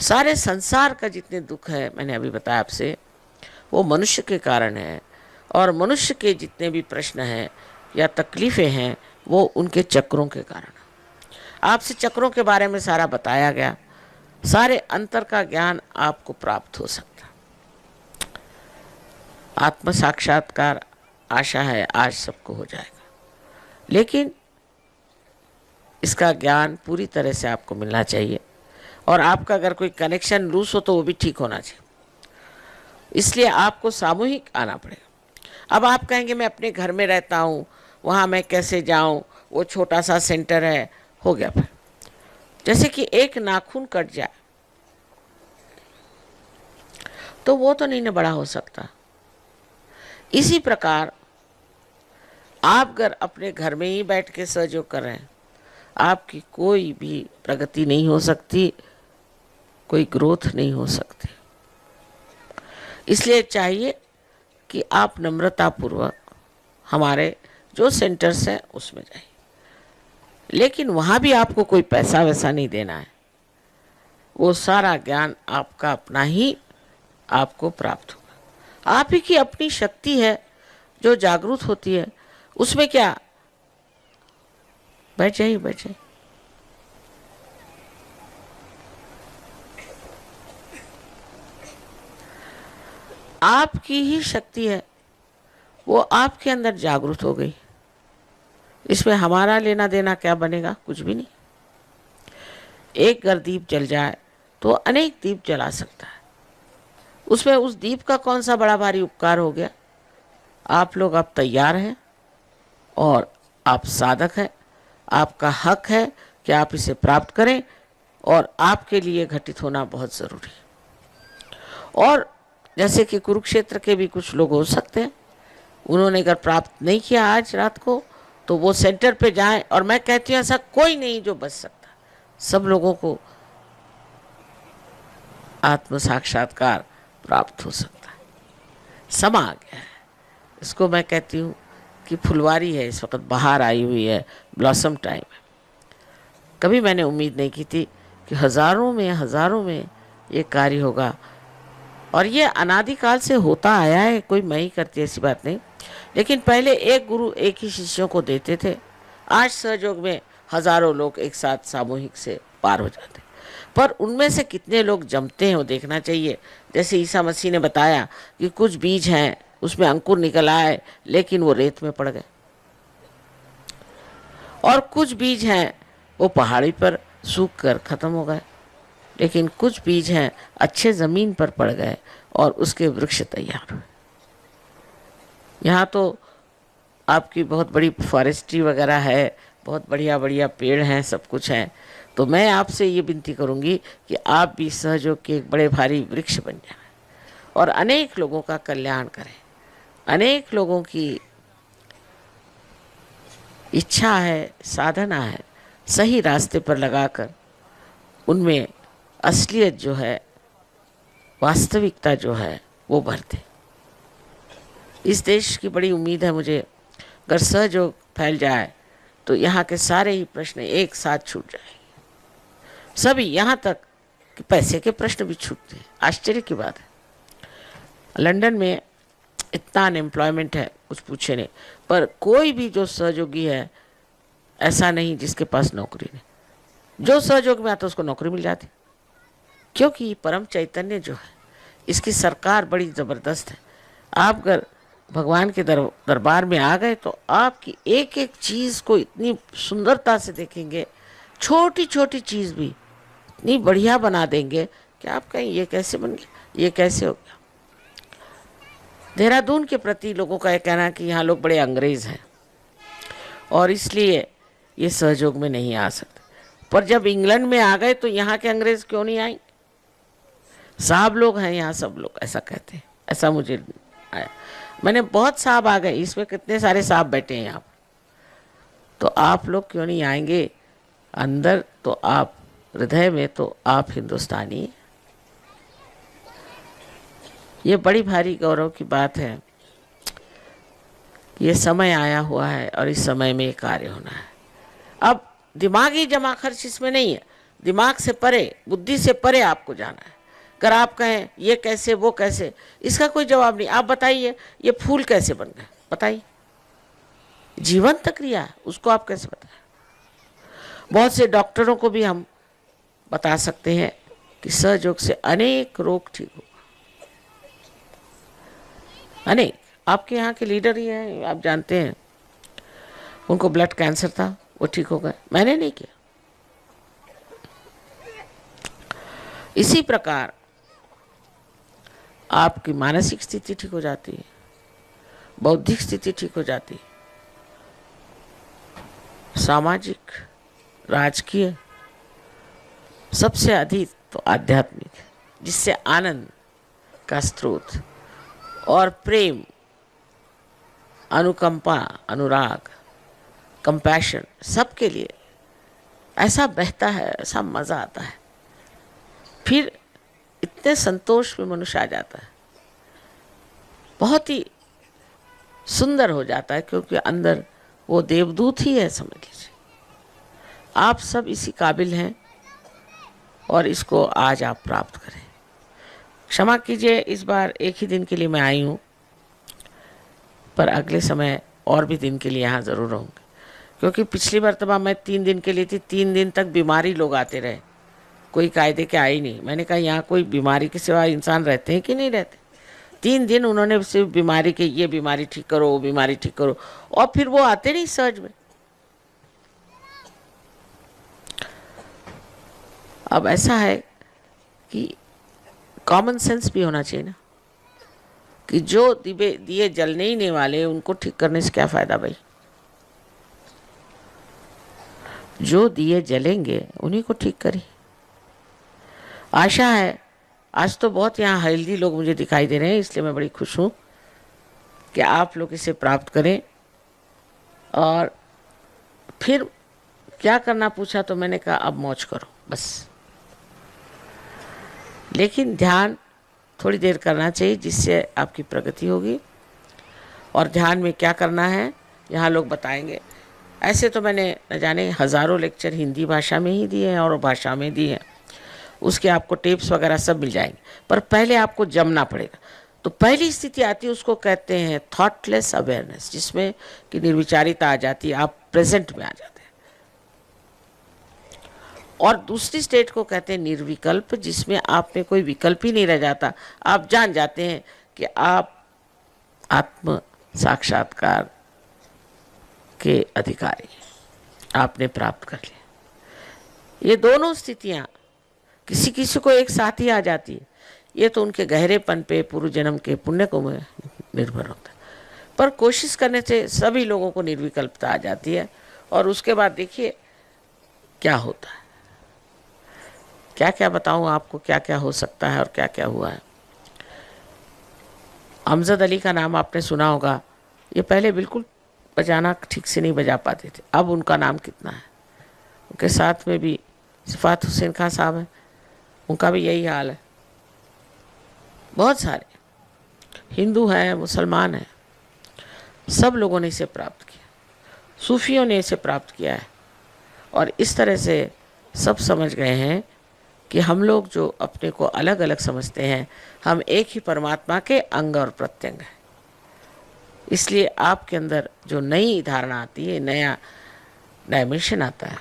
सारे संसार का जितने दुख है, मैंने अभी बताया आपसे, वो मनुष्य के कारण है। और मनुष्य के जितने भी प्रश्न हैं या तकलीफ़ें हैं, वो उनके चक्रों के कारण। आपसे चक्रों के बारे में सारा बताया गया, सारे अंतर का ज्ञान आपको प्राप्त हो सकता। आत्म साक्षात्कार आशा है आज सबको हो जाएगा, लेकिन इसका ज्ञान पूरी तरह से आपको मिलना चाहिए। और आपका अगर कोई कनेक्शन लूज हो तो वो भी ठीक होना चाहिए, इसलिए आपको सामूहिक आना पड़ेगा। अब आप कहेंगे मैं अपने घर में रहता हूँ, वहाँ मैं कैसे जाऊँ, वो छोटा सा सेंटर है, हो गया। फिर जैसे कि एक नाखून कट जाए तो वो तो नहीं ना बड़ा हो सकता। इसी प्रकार आप अगर अपने घर में ही बैठ के सहयोग कर रहे हैं, आपकी कोई भी प्रगति नहीं हो सकती, कोई ग्रोथ नहीं हो सकती। इसलिए चाहिए कि आप नम्रतापूर्वक हमारे जो सेंटर्स हैं उसमें जाइए, लेकिन वहाँ भी आपको कोई पैसा वैसा नहीं देना है। वो सारा ज्ञान आपका अपना ही आपको प्राप्त होगा। आप ही की अपनी शक्ति है जो जागरूक होती है, उसमें क्या, बैठ जाइए बैठ जाइए। आपकी ही शक्ति है, वो आपके अंदर जागरूक हो गई। इसमें हमारा लेना देना क्या बनेगा, कुछ भी नहीं। एक अगर दीप जल जाए तो अनेक दीप जला सकता है, उसमें उस दीप का कौन सा बड़ा भारी उपकार हो गया। आप लोग अब तैयार हैं और आप साधक हैं, आपका हक है कि आप इसे प्राप्त करें, और आपके लिए घटित होना बहुत ज़रूरी है। और जैसे कि कुरुक्षेत्र के भी कुछ लोग हो सकते हैं, उन्होंने अगर प्राप्त नहीं किया आज रात को, तो वो सेंटर पे जाएं। और मैं कहती हूँ ऐसा कोई नहीं जो बच सकता, सब लोगों को आत्म साक्षात्कार प्राप्त हो सकता है। समा आ गया है, इसको मैं कहती हूँ कि फुलवारी है, इस वक्त बाहर आई हुई है, ब्लॉसम टाइम है। कभी मैंने उम्मीद नहीं की थी कि हज़ारों में ये कार्य होगा, और ये अनादिकाल से होता आया है, कोई मैं ही करती ऐसी बात नहीं। लेकिन पहले एक गुरु एक ही शिष्यों को देते थे, आज सहयोग में हज़ारों लोग एक साथ सामूहिक से पार हो जाते। पर उनमें से कितने लोग जमते हैं वो देखना चाहिए। जैसे ईसा मसीह ने बताया कि कुछ बीज हैं, उसमें अंकुर निकल आए, लेकिन वो रेत में पड़ गए। और कुछ बीज हैं वो पहाड़ी पर सूख कर खत्म हो गए, लेकिन कुछ बीज हैं अच्छे ज़मीन पर पड़ गए और उसके वृक्ष तैयार हुए। यहाँ तो आपकी बहुत बड़ी फॉरेस्ट्री वगैरह है, बहुत बढ़िया बढ़िया पेड़ हैं, सब कुछ है। तो मैं आपसे ये विनती करूँगी कि आप भी सहयोग के एक बड़े भारी वृक्ष बन जाएं और अनेक लोगों का कल्याण करें। अनेक लोगों की इच्छा है, साधना है, सही रास्ते पर लगाकर उनमें असलियत जो है, वास्तविकता जो है, वो भरते। इस देश की बड़ी उम्मीद है मुझे, अगर सहयोग फैल जाए तो यहाँ के सारे ही प्रश्न एक साथ छूट जाएंगे, सभी, यहाँ तक कि पैसे के प्रश्न भी छूटते हैं। आश्चर्य की बात है, लंदन में इतना अनएम्प्लॉयमेंट है, कुछ पूछे नहीं, पर कोई भी जो सहयोगी है ऐसा नहीं जिसके पास नौकरी नहीं। जो सहयोग में आता उसको नौकरी मिल जाती, क्योंकि परम चैतन्य जो है, इसकी सरकार बड़ी ज़बरदस्त है। आप अगर भगवान के दरबार में आ गए तो आपकी एक एक चीज़ को इतनी सुंदरता से देखेंगे, छोटी छोटी चीज़ भी इतनी बढ़िया बना देंगे कि आप कहें ये कैसे बन गया, ये कैसे हो गया। देहरादून के प्रति लोगों का यह कहना है कि यहाँ लोग बड़े अंग्रेज़ हैं और इसलिए ये सहयोग में नहीं आ सकते। पर जब इंग्लैंड में आ गए तो यहाँ के अंग्रेज़ क्यों नहीं आए? साहब लोग हैं यहाँ, सब लोग ऐसा कहते हैं, ऐसा मुझे आया। मैंने बहुत साहब आ गए, इसमें कितने सारे साहब बैठे हैं यहाँ पर, तो आप लोग क्यों नहीं आएंगे अंदर? तो आप हृदय में तो आप हिंदुस्तानी हैं। ये बड़ी भारी गौरव की बात है, ये समय आया हुआ है और इस समय में ये कार्य होना है। अब दिमागी जमा खर्च इसमें नहीं है, दिमाग से परे, बुद्धि से परे आपको जाना है। अगर आप कहें ये कैसे वो कैसे, इसका कोई जवाब नहीं। आप बताइए ये फूल कैसे बन गए, बताइए। जीवंत क्रिया है, उसको आप कैसे बताएं। बहुत से डॉक्टरों को भी हम बता सकते हैं कि सहयोग से अनेक रोग ठीक हो, अनेक। आपके यहाँ के लीडर ही हैं, आप जानते हैं, उनको ब्लड कैंसर था, वो ठीक हो गए, मैंने नहीं किया। इसी प्रकार आपकी मानसिक स्थिति ठीक हो जाती है, बौद्धिक स्थिति ठीक हो जाती है, सामाजिक, राजकीय, सबसे अधिक तो आध्यात्मिक, जिससे आनंद का स्रोत और प्रेम, अनुकंपा, अनुराग, कंपैशन सबके लिए ऐसा बहता है, ऐसा मज़ा आता है। फिर इतने संतोष में मनुष्य आ जाता है, बहुत ही सुंदर हो जाता है, क्योंकि अंदर वो देवदूत ही है, समझ लीजिए। आप सब इसी काबिल हैं और इसको आज आप प्राप्त करें। क्षमा कीजिए, इस बार एक ही दिन के लिए मैं आई हूँ, पर अगले समय और भी दिन के लिए यहाँ ज़रूर रहूँगी, क्योंकि पिछली मरतबा मैं 3 दिन के लिए थी, 3 दिन तक बीमारी लोग आते रहे, कोई कायदे के आए नहीं। मैंने कहा यहाँ कोई बीमारी के सिवा इंसान रहते हैं कि नहीं रहते। 3 दिन उन्होंने सिर्फ बीमारी के, ये बीमारी ठीक करो, वो बीमारी ठीक करो, और फिर वो आते नहीं सहज में। अब ऐसा है कि कॉमन सेंस भी होना चाहिए ना, कि जो दिए जलने ही नहीं वाले उनको ठीक करने से क्या फायदा भाई। जो दिए जलेंगे उन्हीं को ठीक करिए। आशा है, आज तो बहुत यहाँ हेल्दी लोग मुझे दिखाई दे रहे हैं, इसलिए मैं बड़ी खुश हूँ कि आप लोग इसे प्राप्त करें। और फिर क्या करना पूछा तो मैंने कहा अब मौज करो बस, लेकिन ध्यान थोड़ी देर करना चाहिए, जिससे आपकी प्रगति होगी। और ध्यान में क्या करना है यहाँ लोग बताएंगे। ऐसे तो मैंने न जाने हज़ारों लेक्चर हिंदी भाषा में ही दिए हैं और भाषा में दिए हैं, उसके आपको टेप्स वगैरह सब मिल जाएंगे, पर पहले आपको जमना पड़ेगा। तो पहली स्थिति आती है, उसको कहते हैं थॉटलेस अवेयरनेस, जिसमें कि निर्विचारिता आ जाती है, आप प्रेजेंट में आ जाते हैं। और दूसरी स्टेट को कहते हैं निर्विकल्प, जिसमें आप में कोई विकल्प ही नहीं रह जाता, आप जान जाते हैं कि आप आत्म साक्षात्कार के अधिकारी आपने प्राप्त कर लिया। ये दोनों स्थितियाँ किसी किसी को एक साथ ही आ जाती है, ये तो उनके गहरेपन पे, पूर्व जन्म के पुण्य को निर्भर होता है, पर कोशिश करने से सभी लोगों को निर्विकल्पता आ जाती है। और उसके बाद देखिए क्या होता है, क्या क्या बताऊं आपको, क्या क्या हो सकता है और क्या क्या हुआ है। अमजद अली का नाम आपने सुना होगा, ये पहले बिल्कुल बजाना ठीक से नहीं बजा पाते थे, अब उनका नाम कितना है। उनके साथ में भी सिफात हुसैन खान साहब हैं, उनका भी यही हाल है। बहुत सारे हिंदू हैं, मुसलमान हैं, सब लोगों ने इसे प्राप्त किया, सूफियों ने इसे प्राप्त किया है। और इस तरह से सब समझ गए हैं कि हम लोग जो अपने को अलग अलग समझते हैं, हम एक ही परमात्मा के अंग और प्रत्यंग हैं। इसलिए आपके अंदर जो नई धारणा आती है, नया डायमेंशन आता है,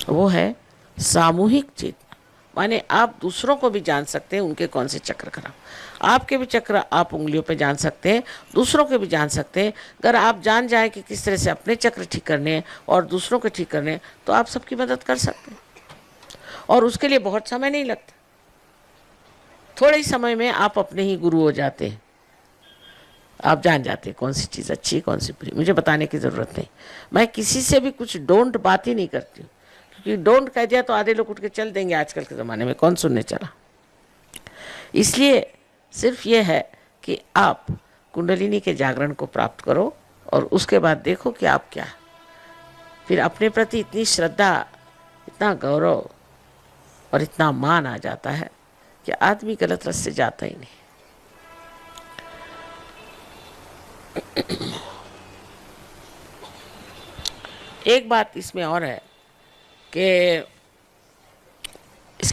वो है सामूहिक चेतना। माने आप दूसरों को भी जान सकते हैं, उनके कौन से चक्र खराब, आपके भी चक्र आप उंगलियों पे जान सकते हैं, दूसरों के भी जान सकते हैं। अगर आप जान जाए कि किस तरह से अपने चक्र ठीक करने हैं और दूसरों के ठीक करने हैं, तो आप सबकी मदद कर सकते हैं। और उसके लिए बहुत समय नहीं लगता, थोड़े ही समय में आप अपने ही गुरु हो जाते हैं। आप जान जाते हैं कौन सी चीज़ अच्छी है, कौन सी बुरी। मुझे बताने की ज़रूरत नहीं, मैं किसी से भी कुछ डोंट बात ही नहीं करती हूँ, क्योंकि डोंट कह दिया तो आधे लोग उठ के चल देंगे। आजकल के ज़माने में कौन सुनने चला। इसलिए सिर्फ ये है कि आप कुंडलिनी के जागरण को प्राप्त करो और उसके बाद देखो कि आप क्या, फिर अपने प्रति इतनी श्रद्धा, इतना गौरव और इतना मान आ जाता है कि आदमी गलत रास्ते जाता ही नहीं। एक बात इसमें और है कि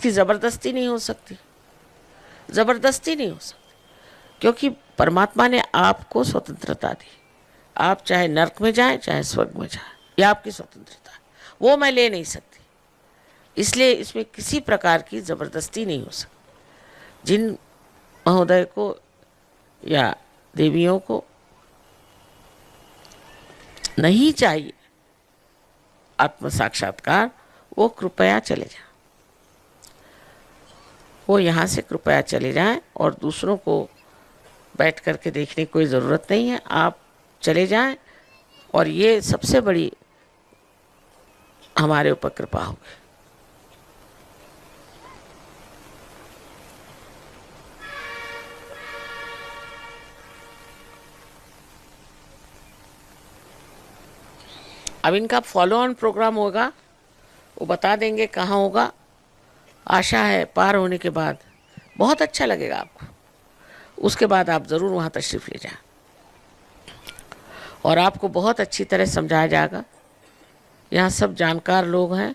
उसकी ज़बरदस्ती नहीं हो सकती, ज़बरदस्ती नहीं हो सकती, क्योंकि परमात्मा ने आपको स्वतंत्रता दी। आप चाहे नरक में जाएं चाहे स्वर्ग में जाएं, ये आपकी स्वतंत्रता है, वो मैं ले नहीं सकती। इसलिए इसमें किसी प्रकार की ज़बरदस्ती नहीं हो सकती। जिन महोदय को या देवियों को नहीं चाहिए आत्म साक्षात्कार, वो कृपया चले जाएं, वो यहाँ से कृपया चले जाएं, और दूसरों को बैठ करके देखने की कोई ज़रूरत नहीं है। आप चले जाएं, और ये सबसे बड़ी हमारे ऊपर कृपा होगी। अब इनका फॉलो ऑन प्रोग्राम होगा, वो बता देंगे कहाँ होगा। आशा है पार होने के बाद बहुत अच्छा लगेगा आपको, उसके बाद आप ज़रूर वहाँ तशरीफ़ ले जाएं, और आपको बहुत अच्छी तरह समझाया जाएगा। यहाँ सब जानकार लोग हैं,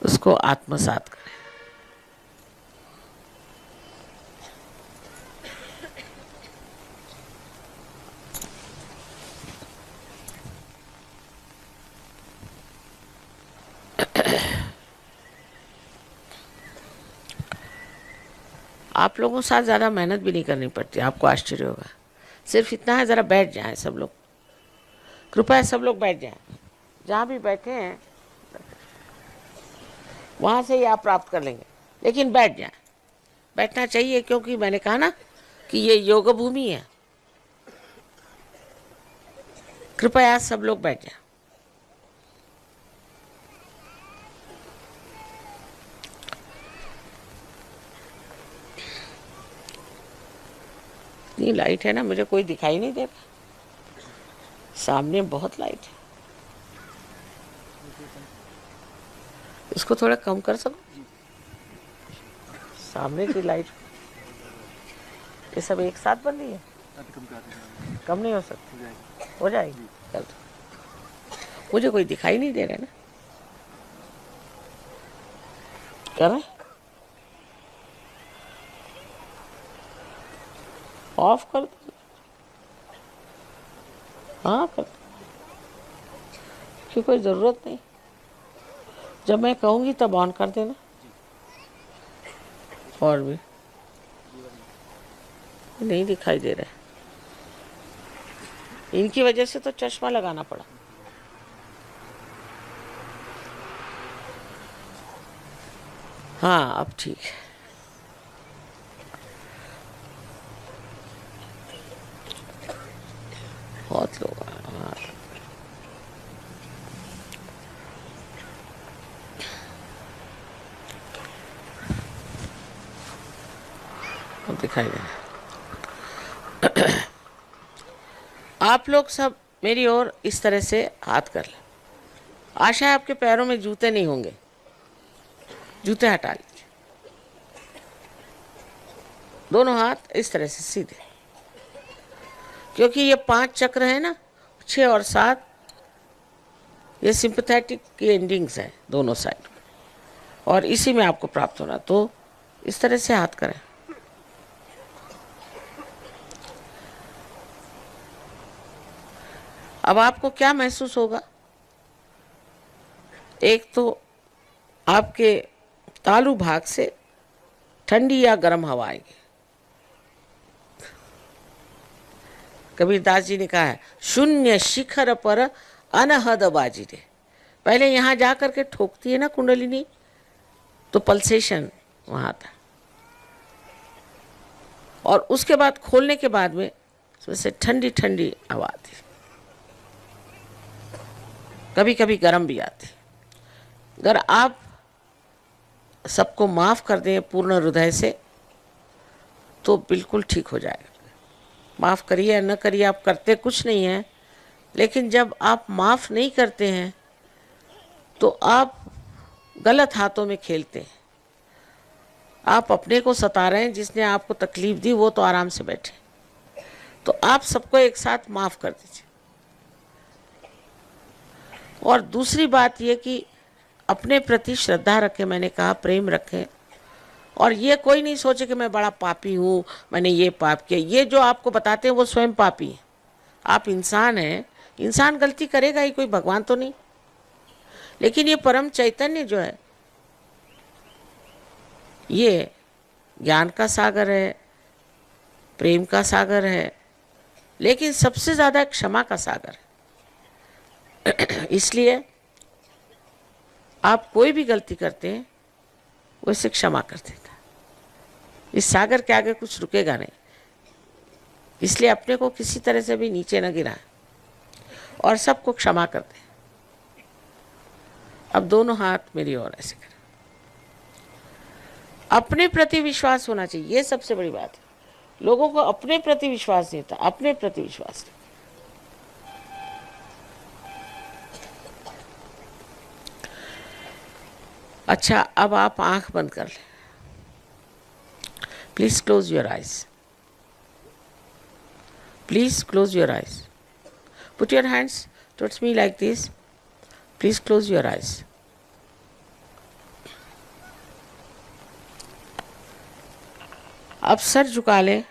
उसको आत्मसात करें। आप लोगों के साथ ज़्यादा मेहनत भी नहीं करनी पड़ती, आपको आश्चर्य होगा। सिर्फ इतना है, ज़रा बैठ जाएं सब लोग, कृपया सब लोग बैठ जाएं। जहाँ भी बैठे हैं वहाँ से ही आप प्राप्त कर लेंगे, लेकिन बैठ जाएं। बैठना चाहिए, क्योंकि मैंने कहा ना कि ये योग भूमि है। कृपया सब लोग बैठ जाएं। इतनी लाइट है ना, मुझे कोई दिखाई नहीं दे रहा, सामने बहुत लाइट है। इसको थोड़ा कम कर सको, सामने की लाइट। ये सब एक साथ बन रही है, कम नहीं हो सकती, हो जाएगी कल। मुझे कोई दिखाई नहीं दे रहा ना, कर रहे ऑफ कर दो। हाँ कर दो, क्यों, कोई ज़रूरत नहीं। जब मैं कहूँगी तब ऑन कर देना। और भी नहीं दिखाई दे रहा है, इनकी वजह से तो चश्मा लगाना पड़ा। हाँ अब ठीक है। बहुत लोग, हाँ अब दिखाई दे रहा है। आप लोग सब मेरी ओर इस तरह से हाथ कर लें। आशा है आपके पैरों में जूते नहीं होंगे, जूते हटा लीजिए। दोनों हाथ इस तरह से सीधे, क्योंकि ये 5 चक्र है ना, 6 और 7, ये सिंपैथेटिक की एंडिंग्स हैं दोनों साइड, और इसी में आपको प्राप्त होना। तो इस तरह से हाथ करें। अब आपको क्या महसूस होगा? एक तो आपके तालू भाग से ठंडी या गर्म हवा आएगी। कबीरदास जी ने कहा है, शून्य शिखर पर अनहद बाजिरे। पहले यहाँ जा कर के ठोकती है ना कुंडलिनी, तो पल्सेशन वहाँ था, और उसके बाद खोलने के बाद में उसमें से ठंडी ठंडी हवा आती, कभी कभी गर्म भी आती। अगर आप सबको माफ़ कर दें पूर्ण हृदय से तो बिल्कुल ठीक हो जाएगा। माफ़ करिए या न करिए, आप करते कुछ नहीं हैं, लेकिन जब आप माफ़ नहीं करते हैं तो आप गलत हाथों में खेलते हैं। आप अपने को सता रहे हैं, जिसने आपको तकलीफ़ दी वो तो आराम से बैठे। तो आप सबको एक साथ माफ़ कर दीजिए। और दूसरी बात ये कि अपने प्रति श्रद्धा रखें, मैंने कहा प्रेम रखें, और ये कोई नहीं सोचे कि मैं बड़ा पापी हूँ, मैंने ये पाप किया। ये जो आपको बताते हैं वो स्वयं पापी है। आप इंसान हैं, इंसान गलती करेगा ही, कोई भगवान तो नहीं। लेकिन ये परम चैतन्य जो है, ये ज्ञान का सागर है, प्रेम का सागर है, लेकिन सबसे ज़्यादा क्षमा का सागर है। इसलिए आप कोई भी गलती करते हैं वो इसे क्षमा कर देता है। इस सागर के आगे कुछ रुकेगा नहीं। इसलिए अपने को किसी तरह से भी नीचे न गिराएं और सबको क्षमा कर दें। अब दोनों हाथ मेरी ओर ऐसे करें। अपने प्रति विश्वास होना चाहिए, ये सबसे बड़ी बात है। लोगों को अपने प्रति विश्वास नहीं था, अपने प्रति विश्वास नहीं। अच्छा, अब आप आंख बंद कर लें। Please close your eyes. Please close your eyes. Put your hands towards me like this. Please close your eyes. अब सर झुका लें।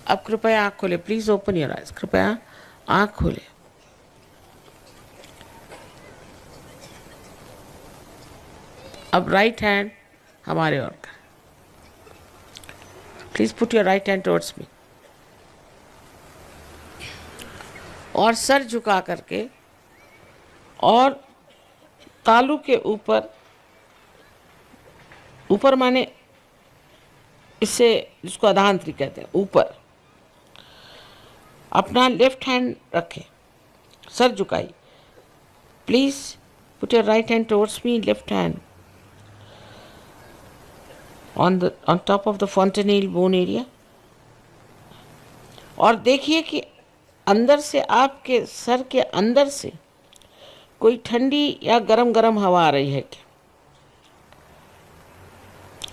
अब कृपया आँख खोले। Please open your eyes. कृपया आँख खोले। अब राइट हैंड हमारे ओर का। Please put your right hand towards मी। और सर झुका करके और तालू के ऊपर, ऊपर माने इससे जिसको अधांतरी कहते हैं, ऊपर अपना लेफ्ट हैंड रखें। सर झुकाई। Please put your right hand towards me, left hand on top of the fontanelle bone area। और देखिए कि अंदर से, आपके सर के अंदर से कोई ठंडी या गरम गरम हवा आ रही है क्या?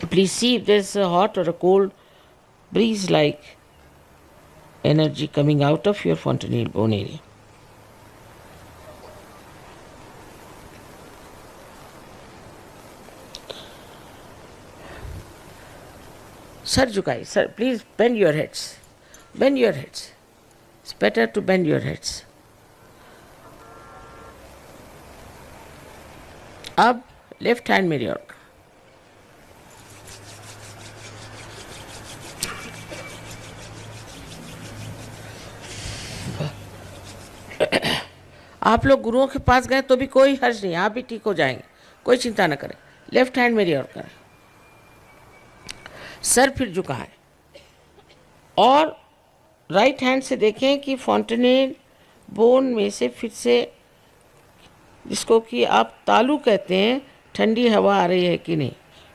Please see if there's a hot or a cold breeze like energy coming out of your fontanelle bone area। सर झुकाई। Sir please bend your heads. Bend your heads. It's better to bend your heads. अब left hand मेरी ओर। आप लोग गुरुओं के पास गए तो भी कोई हर्ज नहीं, आप भी ठीक हो जाएंगे, कोई चिंता न करें। लेफ्ट हैंड मेरी ओर करें। सर फिर झुकाएं और राइट हैंड से देखें कि फॉन्टेनेल बोन में से फिर से, जिसको कि आप तालू कहते हैं, ठंडी हवा आ रही है कि नहीं।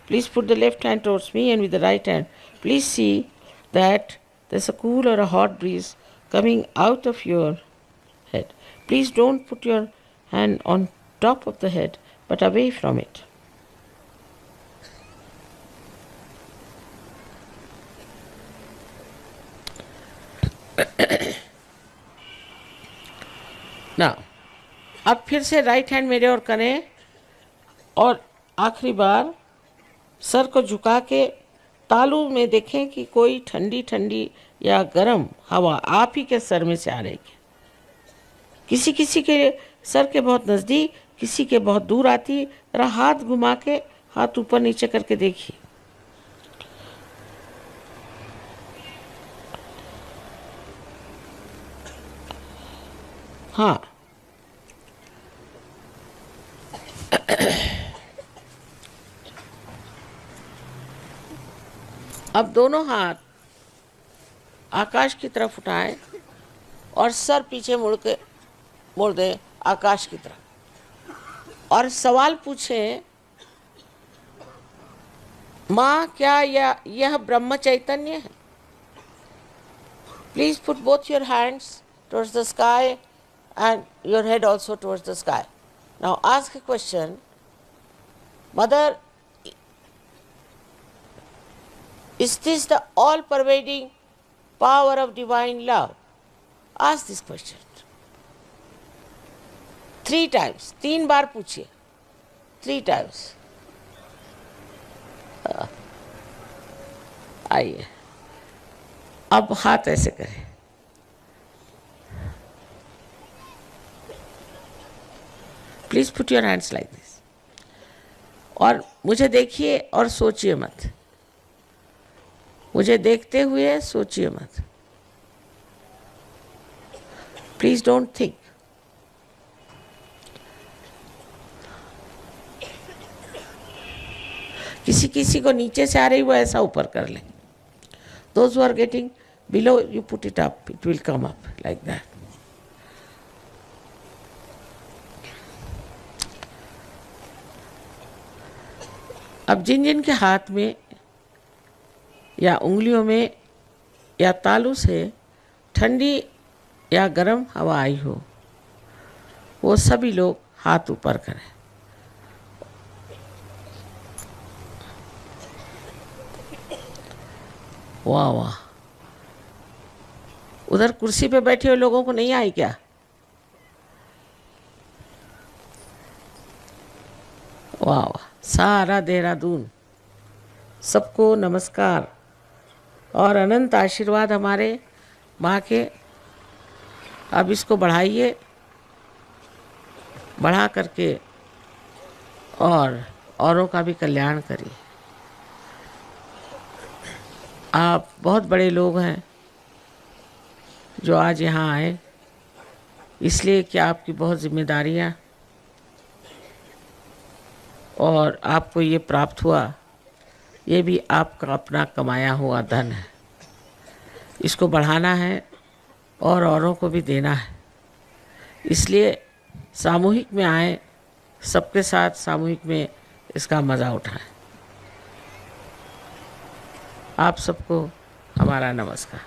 Please put the left hand towards me and with the right hand please see that there is a cool or a hot breeze coming out of your head. Please don't put your hand on top of the head but away from it. ना अब फिर से right hand मेरे ओर करें और आखिरी बार sir को झुका के तालू में देखें कि कोई ठंडी ठंडी या गर्म हवा आप ही के सर में से आ रही है। किसी किसी के सर के बहुत नज़दीक, किसी के बहुत दूर आती। जरा हाथ घुमा के हाथ ऊपर नीचे करके देखिए। हाँ, अब दोनों हाथ आकाश की तरफ उठाएं और सर पीछे मोड़ दें आकाश की तरफ और सवाल पूछें, माँ क्या यह ब्रह्म चैतन्य है? Please put both your hands towards the sky and your head also towards the sky. Now ask a question, Mother, is this the all-pervading power of divine love? Ask this question 3 times. 3 बार पूछिए, 3 times. आइए, अब हाथ ऐसे करें, please put your hands like this, और मुझे देखिए और सोचिए मत, मुझे देखते हुए सोचिए मत, प्लीज डोंट थिंक. किसी किसी को नीचे से आ रही वो ऐसा ऊपर कर ले. Those who are getting below, you put it up, it will come up like that. अब जिन जिन के हाथ में या उंगलियों में या तालू से ठंडी या गर्म हवा आई हो, वो सभी लोग हाथ ऊपर करें. वाह वाह, उधर कुर्सी पे बैठे हुए लोगों को नहीं आई क्या? वाह वाह, सारा देहरादून, सबको नमस्कार और अनंत आशीर्वाद हमारे माँ के. अब इसको बढ़ाइए, बढ़ा करके और औरों का भी कल्याण करिए. आप बहुत बड़े लोग हैं जो आज यहाँ आए, इसलिए कि आपकी बहुत जिम्मेदारियाँ और आपको ये प्राप्त हुआ, ये भी आपका अपना कमाया हुआ धन है. इसको बढ़ाना है और औरों को भी देना है. इसलिए सामूहिक में आए, सबके साथ सामूहिक में इसका मज़ा उठाएं. आप सबको हमारा नमस्कार.